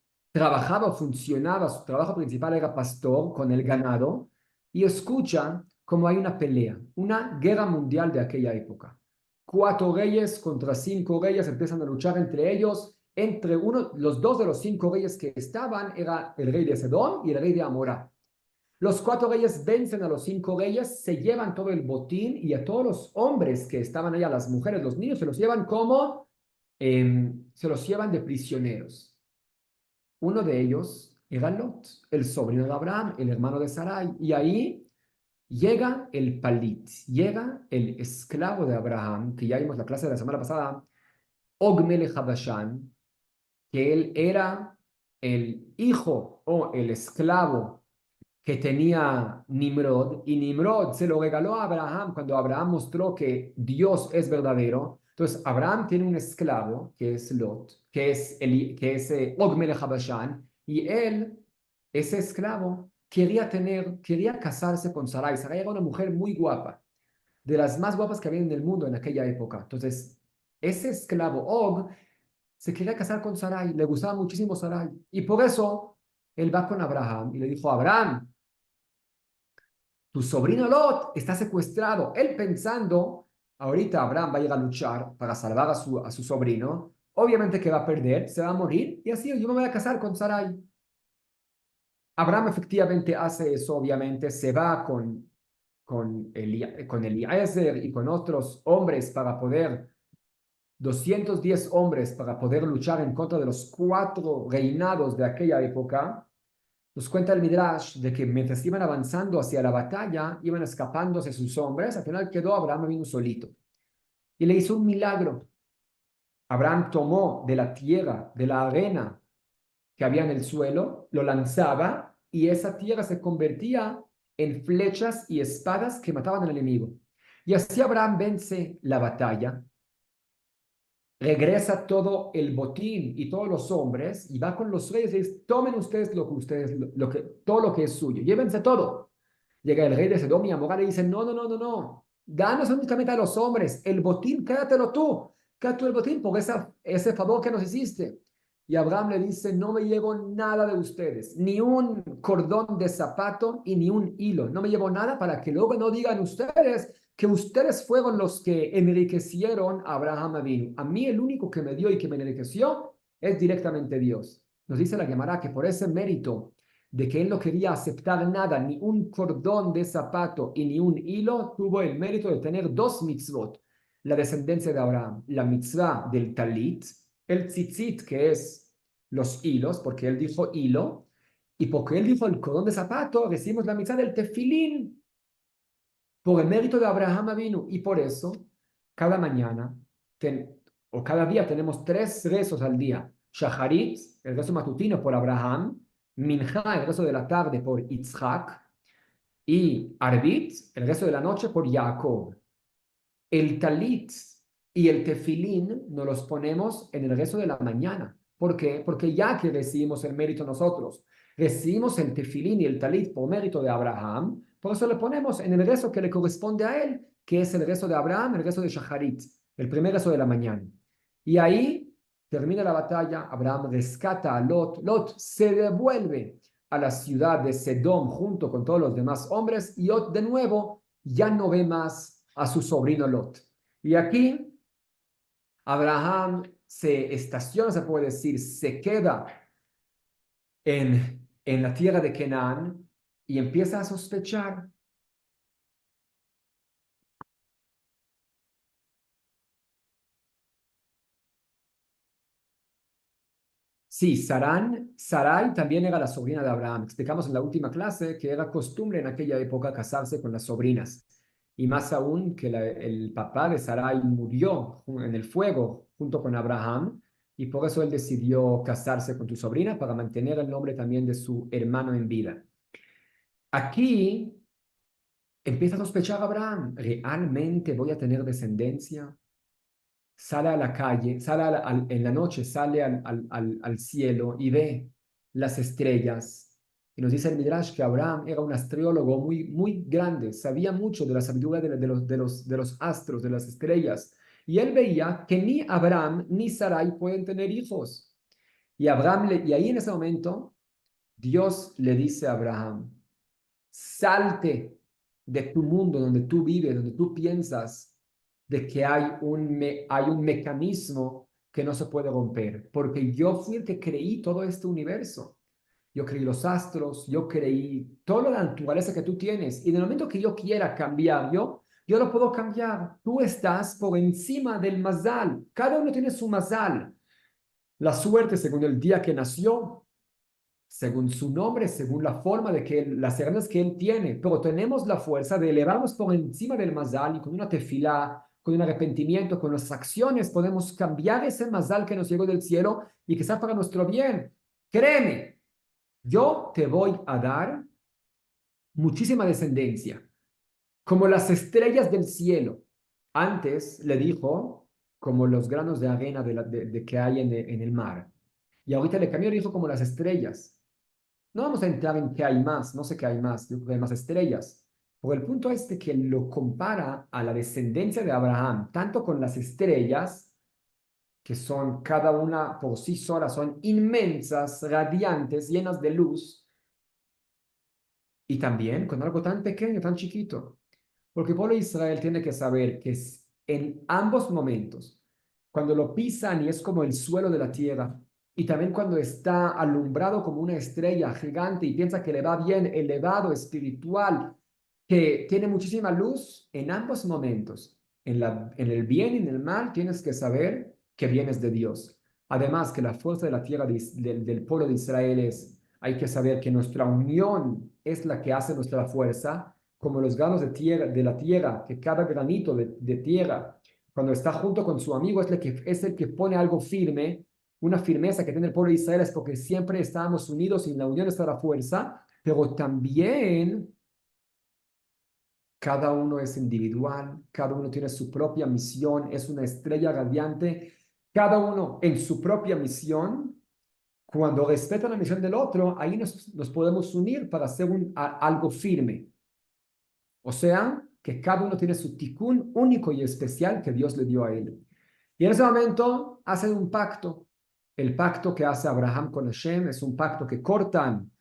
funcionaba, su trabajo principal era pastor con el ganado y escucha cómo hay una pelea, una guerra mundial de aquella época. 4 reyes contra 5 reyes empiezan a luchar entre ellos. Los 2 de los 5 reyes que estaban era el rey de Sedón y el rey de Amorá. Los 4 reyes vencen a los 5 reyes, se llevan todo el botín y a todos los hombres que estaban allá, las mujeres, los niños, se los llevan de prisioneros. Uno de ellos era Lot, el sobrino de Abraham, el hermano de Sarai. Y ahí llega el Palit, llega el esclavo de Abraham, que ya vimos la clase de la semana pasada, Og Melech HaBashan, que él era el hijo o el esclavo que tenía Nimrod, y Nimrod se lo regaló a Abraham cuando Abraham mostró que Dios es verdadero. Entonces, Abraham tiene un esclavo, que es Lot, que es Og Melech HaBashan, y él, ese esclavo, quería casarse con Sarai. Sarai era una mujer muy guapa. de las más guapas que había en el mundo en aquella época. Entonces, ese esclavo Og se quería casar con Sarai, le gustaba muchísimo Sarai. Y por eso él va con Abraham y le dijo, Abraham, tu sobrino Lot está secuestrado. Él pensando, ahorita Abraham va a ir a luchar para salvar a su sobrino. Obviamente que va a perder, se va a morir y así yo me voy a casar con Sarai. Abraham efectivamente hace eso, obviamente, se va con Eliezer y con otros hombres para poder, 210 hombres para poder luchar en contra de los 4 reinados de aquella época. Nos cuenta el Midrash de que mientras iban avanzando hacia la batalla, iban escapándose sus hombres, al final quedó Abraham vino solito. Y le hizo un milagro. Abraham tomó de la tierra, de la arena que había en el suelo, lo lanzaba y esa tierra se convertía en flechas y espadas que mataban al enemigo. Y así Abraham vence la batalla, regresa todo el botín y todos los hombres y va con los reyes y dice, tomen ustedes, todo lo que es suyo, llévense todo. Llega el rey de Sedom y Amorá y dice, no, no, no, no, no, danos únicamente a los hombres, el botín, quédate tú el botín por ese favor que nos hiciste. Y Abraham le dice, no me llevo nada de ustedes, ni un cordón de zapato y ni un hilo, no me llevo nada para que luego no digan ustedes que ustedes fueron los que enriquecieron a Abraham Avinu. A mí el único que me dio y que me enriqueció es directamente Dios. Nos dice la Gemara que por ese mérito de que él no quería aceptar nada, ni un cordón de zapato y ni un hilo, tuvo el mérito de tener 2 mitzvot. La descendencia de Abraham, la mitzvah del talit, el tzitzit, que es los hilos, porque él dijo hilo, y porque él dijo el cordón de zapato, recibimos la mitzvah del tefilín, por el mérito de Abraham vino. Y por eso, cada mañana o cada día tenemos 3 rezos al día. Shacharit, el rezo matutino por Abraham, Minja, el rezo de la tarde por Yitzhak, y Arbit, el rezo de la noche por Jacob. El talit y el tefilín nos los ponemos en el rezo de la mañana. ¿Por qué? Porque ya que recibimos el mérito nosotros, recibimos el tefilín y el talit por mérito de Abraham, por eso le ponemos en el rezo que le corresponde a él, que es el rezo de Abraham, el rezo de Shacharit, el primer rezo de la mañana. Y ahí termina la batalla, Abraham rescata a Lot, Lot se devuelve a la ciudad de Sedom junto con todos los demás hombres y Lot de nuevo ya no ve más a su sobrino Lot. Y aquí Abraham se estaciona, se puede decir, se queda en la tierra de Canaán y empieza a sospechar. Sí, Sarai también era la sobrina de Abraham. Explicamos en la última clase que era costumbre en aquella época casarse con las sobrinas. Y más aún que el papá de Sarai murió en el fuego junto con Abraham. Y por eso él decidió casarse con tu sobrina para mantener el nombre también de su hermano en vida. Aquí empieza a sospechar Abraham. ¿Realmente voy a tener descendencia? Sale a la calle, en la noche, sale al cielo y ve las estrellas. Y nos dice el Midrash que Abraham era un astrólogo muy, muy grande, sabía mucho de la sabiduría de los astros, de las estrellas. Y él veía que ni Abraham ni Sarai pueden tener hijos. Y ahí en ese momento, Dios le dice a Abraham, salte de tu mundo donde tú vives, donde tú piensas de que hay un mecanismo que no se puede romper, porque yo fui el que creí todo este universo. Yo creí los astros, yo creí toda la naturaleza que tú tienes, y en el momento que yo quiera cambiar, yo lo puedo cambiar. Tú estás por encima del mazal. Cada uno tiene su mazal. La suerte según el día que nació, según su nombre, según la forma de que las herramientas que él tiene, pero tenemos la fuerza de elevarnos por encima del mazal y con una tefilá, con un arrepentimiento, con nuestras acciones, podemos cambiar ese mazal que nos llegó del cielo y que sea para nuestro bien. Créeme, yo te voy a dar muchísima descendencia, como las estrellas del cielo. Antes le dijo, como los granos de arena de que hay en el mar. Y ahorita le cambió y dijo como las estrellas. No vamos a entrar en qué hay más, no sé qué hay más, yo creo que hay más estrellas. Por el punto este que lo compara a la descendencia de Abraham, tanto con las estrellas, que son cada una por sí sola, son inmensas, radiantes, llenas de luz, y también con algo tan pequeño, tan chiquito. Porque el pueblo de Israel tiene que saber que en ambos momentos, cuando lo pisan y es como el suelo de la tierra, y también cuando está alumbrado como una estrella gigante y piensa que le va bien, elevado, espiritual, que tiene muchísima luz, en ambos momentos, en el bien y en el mal, tienes que saber que vienes de Dios. Además, que la fuerza de la tierra del pueblo de Israel es, hay que saber que nuestra unión es la que hace nuestra fuerza, como los granos de tierra, de la tierra, que cada granito de tierra, cuando está junto con su amigo, es el que pone algo firme, una firmeza que tiene el pueblo de Israel, es porque siempre estamos unidos y en la unión está la fuerza, pero también cada uno es individual, cada uno tiene su propia misión, es una estrella radiante, cada uno en su propia misión. Cuando respeta la misión del otro, ahí nos podemos unir para hacer algo firme. O sea, que cada uno tiene su tikkun único y especial que Dios le dio a él. Y en ese momento hacen un pacto. El pacto que hace Abraham con Hashem es un pacto que cortan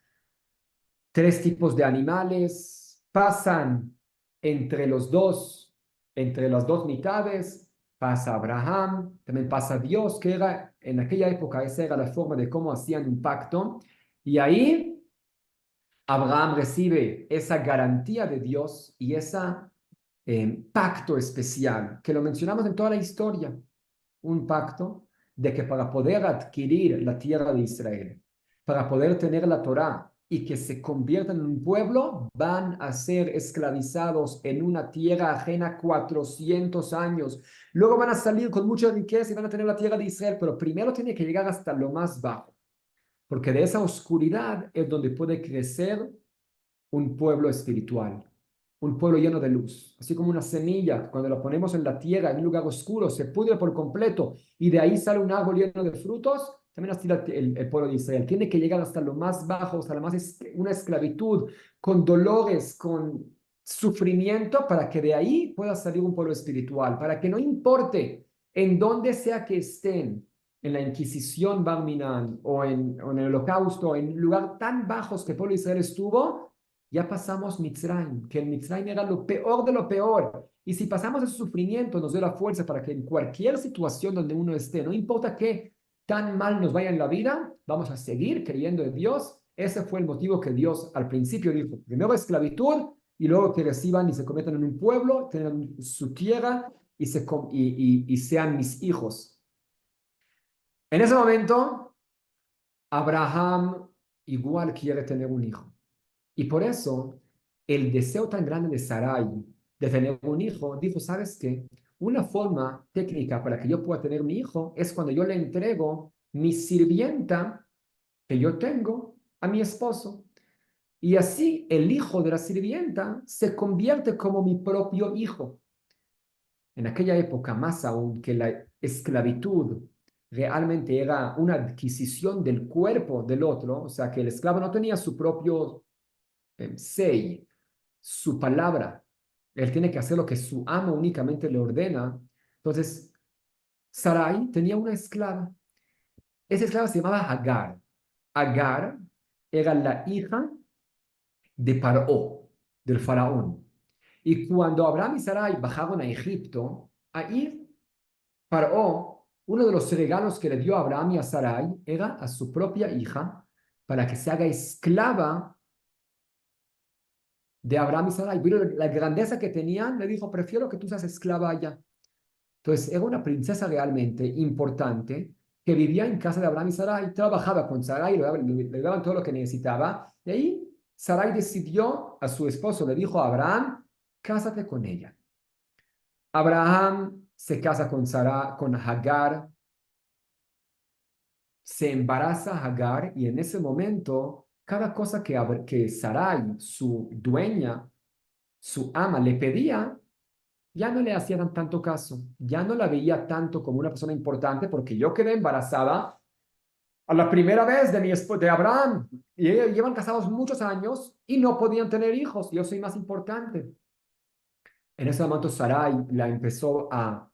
tres tipos de animales, pasan entre los dos, entre las dos mitades, pasa Abraham, también pasa Dios, que era en aquella época, esa era la forma de cómo hacían un pacto. Y ahí Abraham recibe esa garantía de Dios y ese pacto especial, que lo mencionamos en toda la historia, un pacto de que para poder adquirir la tierra de Israel, para poder tener la Torá y que se conviertan en un pueblo, van a ser esclavizados en una tierra ajena 400 años. Luego van a salir con mucha riqueza y van a tener la tierra de Israel, pero primero tiene que llegar hasta lo más bajo, porque de esa oscuridad es donde puede crecer un pueblo espiritual, un pueblo lleno de luz, así como una semilla, cuando la ponemos en la tierra, en un lugar oscuro, se pudre por completo y de ahí sale un árbol lleno de frutos. También así el pueblo de Israel tiene que llegar hasta lo más bajo, hasta la más una esclavitud, con dolores, con sufrimiento, para que de ahí pueda salir un pueblo espiritual, para que no importe en dónde sea que estén, en la Inquisición Bar Minan o en el Holocausto, en lugar tan bajos que el pueblo de Israel estuvo, ya pasamos Mitzrayim, que el Mitzrayim era lo peor de lo peor. Y si pasamos ese sufrimiento, nos dio la fuerza para que en cualquier situación donde uno esté, no importa qué tan mal nos vaya en la vida, vamos a seguir creyendo en Dios. Ese fue el motivo que Dios al principio dijo, primero esclavitud y luego que reciban y se conviertan en un pueblo, tengan su tierra y sean mis hijos. En ese momento, Abraham igual quiere tener un hijo. Y por eso, el deseo tan grande de Sarai de tener un hijo, dijo, ¿sabes qué? Una forma técnica para que yo pueda tener mi hijo es cuando yo le entrego mi sirvienta que yo tengo a mi esposo. Y así el hijo de la sirvienta se convierte como mi propio hijo. En aquella época, más aún que la esclavitud realmente era una adquisición del cuerpo del otro, o sea que el esclavo no tenía su propio sei, su palabra. Él tiene que hacer lo que su amo únicamente le ordena. Entonces, Sarai tenía una esclava. Esa esclava se llamaba Agar. Agar era la hija de Paró, del faraón. Y cuando Abraham y Sarai bajaron a Egipto, ahí Paró, uno de los regalos que le dio a Abraham y a Sarai era a su propia hija para que se haga esclava de Abraham y Sarai. Vio la grandeza que tenían, le dijo, prefiero que tú seas esclava allá. Entonces, era una princesa realmente importante que vivía en casa de Abraham y Sarai, trabajaba con Sarai, le daban todo lo que necesitaba. Y ahí Sarai decidió a su esposo, le dijo a Abraham, cásate con ella. Abraham se casa con con Hagar, se embaraza Hagar y en ese momento, cada cosa que Sarai, su dueña, su ama, le pedía, ya no le hacían tanto caso, ya no la veía tanto como una persona importante porque yo quedé embarazada a la primera vez de Abraham y ellos llevan casados muchos años y no podían tener hijos. Yo soy más importante. En ese momento Sarai la empezó a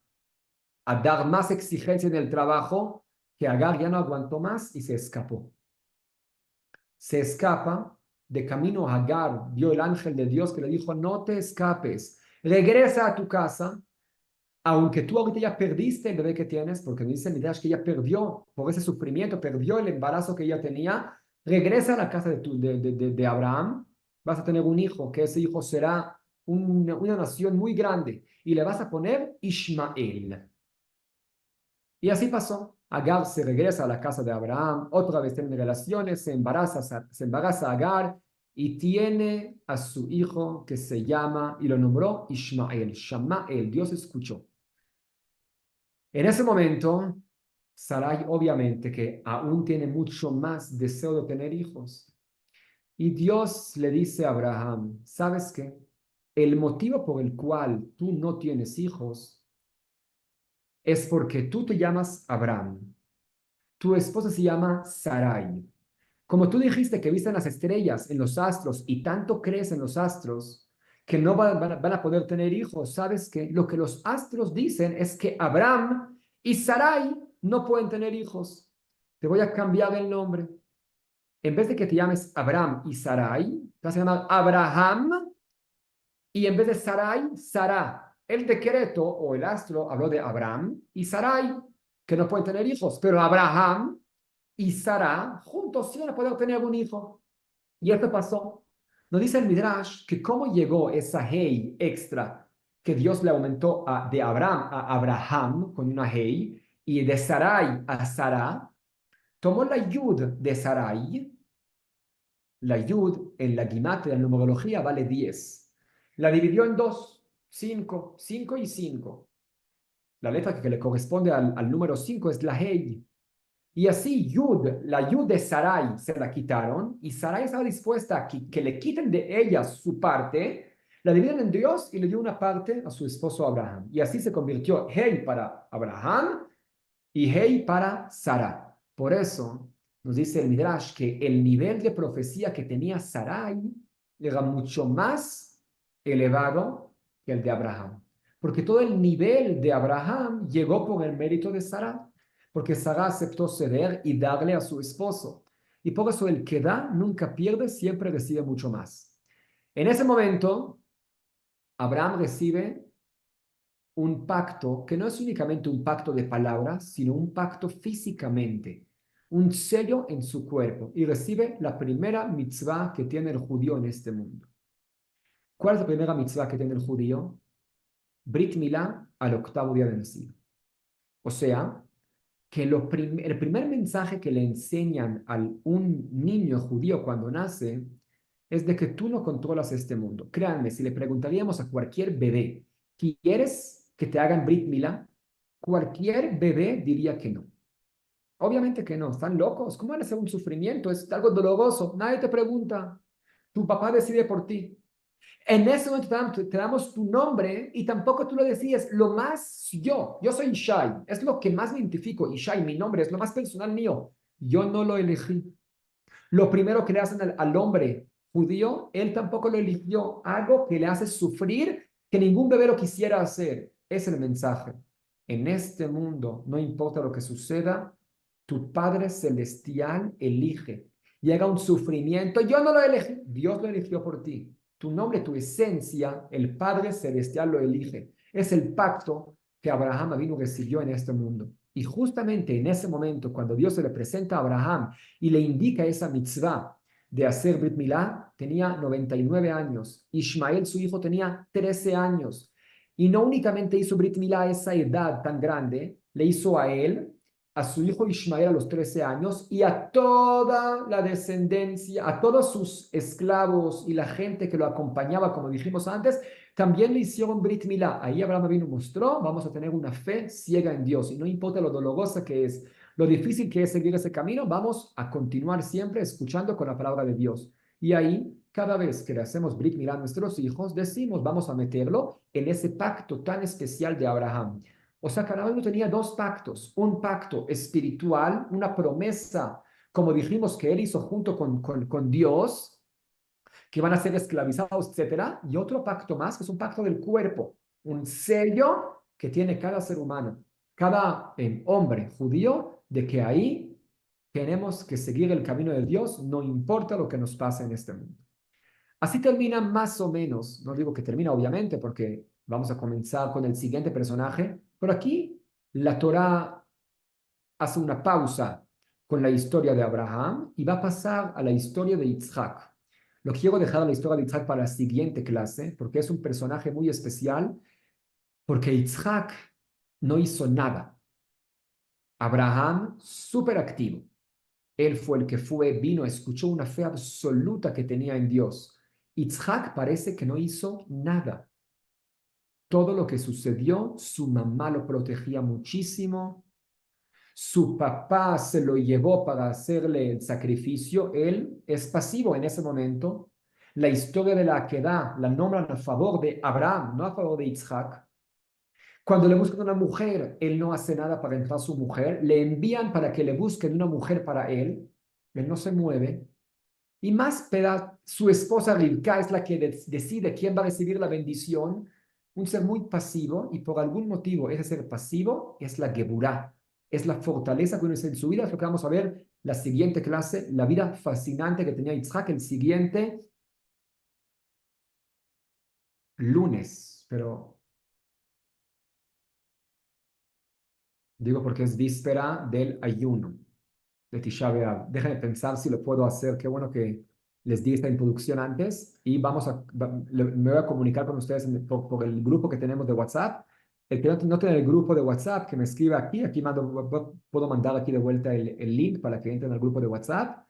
dar más exigencia en el trabajo, que Agar ya no aguantó más y se escapó. Se escapa, de camino a Agar vio el ángel de Dios que le dijo, no te escapes, regresa a tu casa, aunque tú ahorita ya perdiste el bebé que tienes, porque dice Midrash que ella perdió, por ese sufrimiento, perdió el embarazo que ella tenía, regresa a la casa de Abraham, vas a tener un hijo, que ese hijo será una nación muy grande, y le vas a poner Ishmael. Y así pasó. Agar se regresa a la casa de Abraham, otra vez tienen relaciones, se embaraza Agar y tiene a su hijo que se llama, y lo nombró Ishmael, Shamael, Dios escuchó. En ese momento, Sarai obviamente que aún tiene mucho más deseo de tener hijos. Y Dios le dice a Abraham, ¿sabes qué? El motivo por el cual tú no tienes hijos es porque tú te llamas Abraham. Tu esposa se llama Sarai. Como tú dijiste que viste en las estrellas, en los astros, y tanto crees en los astros, que no van a poder tener hijos, ¿sabes qué? Lo que los astros dicen es que Abraham y Sarai no pueden tener hijos. Te voy a cambiar el nombre. En vez de que te llames Abraham y Sarai, te vas a llamar Abraham, y en vez de Sarai, Sará. El decreto o el astro habló de Abraham y Sarai, que no pueden tener hijos, pero Abraham y Sara juntos sí van a poder tener un hijo. Y esto pasó. Nos dice el Midrash que cómo llegó esa hey extra que Dios le aumentó de Abraham a Abraham con una hey y de Sarai a Sara, tomó la yud de Sarai. La yud en la gimatria, en la numerología, vale 10. La dividió en dos, 5, 5 y 5. La letra que le corresponde al número 5 es la hey. Y así la Yud de Sarai se la quitaron y Sarai estaba dispuesta a que le quiten de ella su parte, la dividen en Dios y le dio una parte a su esposo Abraham. Y así se convirtió Hey para Abraham y Hey para Sara. Por eso nos dice el Midrash que el nivel de profecía que tenía Sarai era mucho más elevado que el de Abraham. Porque todo el nivel de Abraham llegó por el mérito de Sarai. Porque Sara aceptó ceder y darle a su esposo. Y por eso el que da nunca pierde, siempre recibe mucho más. En ese momento, Abraham recibe un pacto que no es únicamente un pacto de palabras, sino un pacto físicamente, un sello en su cuerpo, y recibe la primera mitzvah que tiene el judío en este mundo. ¿Cuál es la primera mitzvah que tiene el judío? Brit Milá al octavo día de nacido. O sea, que el primer mensaje que le enseñan a un niño judío cuando nace es de que tú no controlas este mundo. Créanme, si le preguntaríamos a cualquier bebé, ¿quieres que te hagan Brit Milá? Cualquier bebé diría que no. Obviamente que no, están locos. ¿Cómo van a hacer un sufrimiento? Es algo doloroso. Nadie te pregunta. Tu papá decide por ti. En ese momento te damos tu nombre y tampoco tú lo decides. Lo más yo soy Ishai, es lo que más me identifico. Ishai, mi nombre es lo más personal mío. Yo no lo elegí. Lo primero que le hacen al hombre judío, él tampoco lo eligió. Algo que le hace sufrir, que ningún bebé lo quisiera hacer. Es el mensaje. En este mundo, no importa lo que suceda, tu Padre Celestial elige. Llega un sufrimiento, yo no lo elegí, Dios lo eligió por ti. Tu nombre, tu esencia, el Padre Celestial lo elige. Es el pacto que Abraham vino recibió en este mundo. Y justamente en ese momento, cuando Dios se le presenta a Abraham y le indica esa mitzvah de hacer Brit Milá, tenía 99 años. Ismael, su hijo, tenía 13 años. Y no únicamente hizo Brit Milá a esa edad tan grande, le hizo a él, a su hijo Ismael a los 13 años y a toda la descendencia, a todos sus esclavos y la gente que lo acompañaba, como dijimos antes, también le hicieron Brit Milá. Ahí Abraham vino y mostró, vamos a tener una fe ciega en Dios y no importa lo dolorosa que es, lo difícil que es seguir ese camino, vamos a continuar siempre escuchando con la palabra de Dios. Y ahí, cada vez que le hacemos Brit Milá a nuestros hijos, decimos, vamos a meterlo en ese pacto tan especial de Abraham. O sea, cada uno tenía dos pactos, un pacto espiritual, una promesa, como dijimos que él hizo junto con Dios, que van a ser esclavizados, etcétera, y otro pacto más, que es un pacto del cuerpo, un sello que tiene cada ser humano, cada hombre judío, de que ahí tenemos que seguir el camino de Dios, no importa lo que nos pase en este mundo. Así termina más o menos, no digo que termina obviamente, porque vamos a comenzar con el siguiente personaje, pero aquí la Torá hace una pausa con la historia de Abraham y va a pasar a la historia de Yitzhak. Lo quiero dejar la historia de Yitzhak para la siguiente clase, porque es un personaje muy especial, porque Yitzhak no hizo nada. Abraham, súper activo. Él fue el que vino, escuchó una fe absoluta que tenía en Dios. Yitzhak parece que no hizo nada. Todo lo que sucedió, su mamá lo protegía muchísimo, su papá se lo llevó para hacerle el sacrificio, él es pasivo en ese momento. La historia de la Akedah la nombran a favor de Abraham, no a favor de Yitzhak. Cuando le buscan una mujer, él no hace nada para entrar a su mujer, le envían para que le busquen una mujer para él no se mueve. Y más su esposa Rivka es la que decide quién va a recibir la bendición, un ser muy pasivo, y por algún motivo ese ser pasivo es la Geburá, es la fortaleza que uno es en su vida. Es lo que vamos a ver la siguiente clase, la vida fascinante que tenía Yitzhak el siguiente lunes, pero digo porque es víspera del ayuno de Tisha B'Av. Déjenme pensar si lo puedo hacer. Qué bueno que les di esta introducción antes y me voy a comunicar con ustedes por el grupo que tenemos de WhatsApp. El que no tiene el grupo de WhatsApp, que me escriba aquí puedo mandar aquí de vuelta el link para que entren al grupo de WhatsApp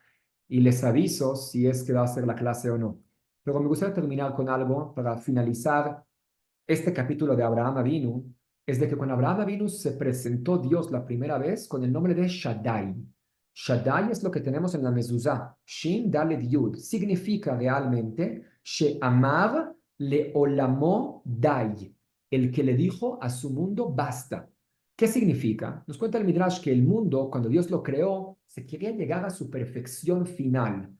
y les aviso si es que va a ser la clase o no. Pero me gustaría terminar con algo para finalizar este capítulo de Abraham Avinu, es de que cuando Abraham Avinu se presentó Dios la primera vez con el nombre de Shaddai. Shaddai es lo que tenemos en la mezuzá. Shin Dalet Yud. Significa realmente She'amar le'olamo dai. El que le dijo a su mundo basta. ¿Qué significa? Nos cuenta el Midrash que el mundo, cuando Dios lo creó, se quería llegar a su perfección final.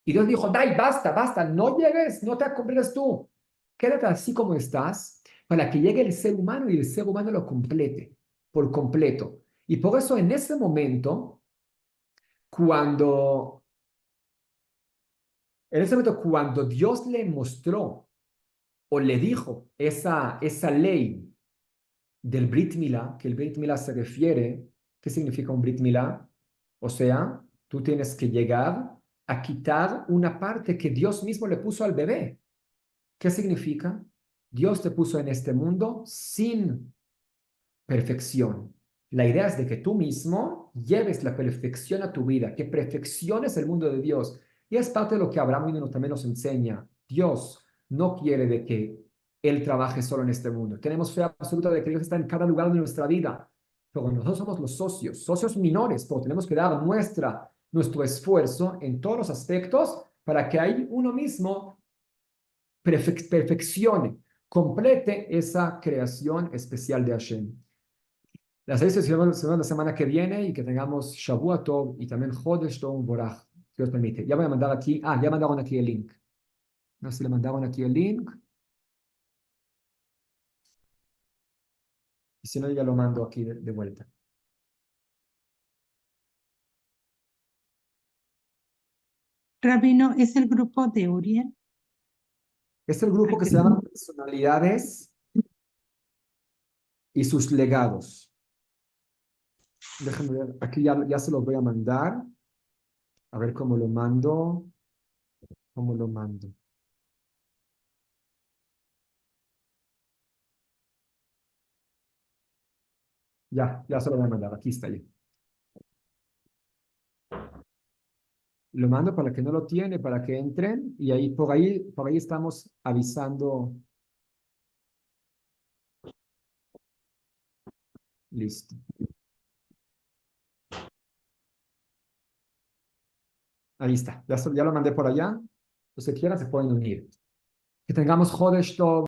Y Dios dijo, Dai, basta, basta, no llegues, no te acompletes tú. Quédate así como estás para que llegue el ser humano y el ser humano lo complete por completo. Y por eso en ese momento, cuando, cuando Dios le mostró o le dijo esa ley del Brit Milá, que el Brit Milá se refiere, ¿qué significa un Brit Milá? O sea, tú tienes que llegar a quitar una parte que Dios mismo le puso al bebé. ¿Qué significa? Dios te puso en este mundo sin perfección. La idea es de que tú mismo lleves la perfección a tu vida, que perfecciones el mundo de Dios. Y es parte de lo que Abraham también nos enseña. Dios no quiere de que Él trabaje solo en este mundo. Tenemos fe absoluta de que Dios está en cada lugar de nuestra vida. Pero nosotros somos los socios menores, pero tenemos que dar nuestro esfuerzo en todos los aspectos para que ahí uno mismo perfeccione, complete esa creación especial de Hashem. Las seis sesiones la semana que viene y que tengamos Shavua Tov y también Chodesh Tov Borach, Dios permite. Ya voy a mandar aquí, ya mandaron aquí el link. No sé si le mandaron aquí el link. Y si no, ya lo mando aquí de vuelta. Rabino, ¿es el grupo de Uriel? Es el grupo que se llama Personalidades y sus legados. Déjenme ver, aquí ya se los voy a mandar. A ver cómo lo mando. ¿Cómo lo mando? Ya se lo voy a mandar. Aquí está ya. Lo mando para que no lo tiene, para que entren y ahí por ahí estamos avisando. Listo. Ahí está. Ya lo mandé por allá. Los que quieran se pueden unir. Que tengamos Jodesh Tov.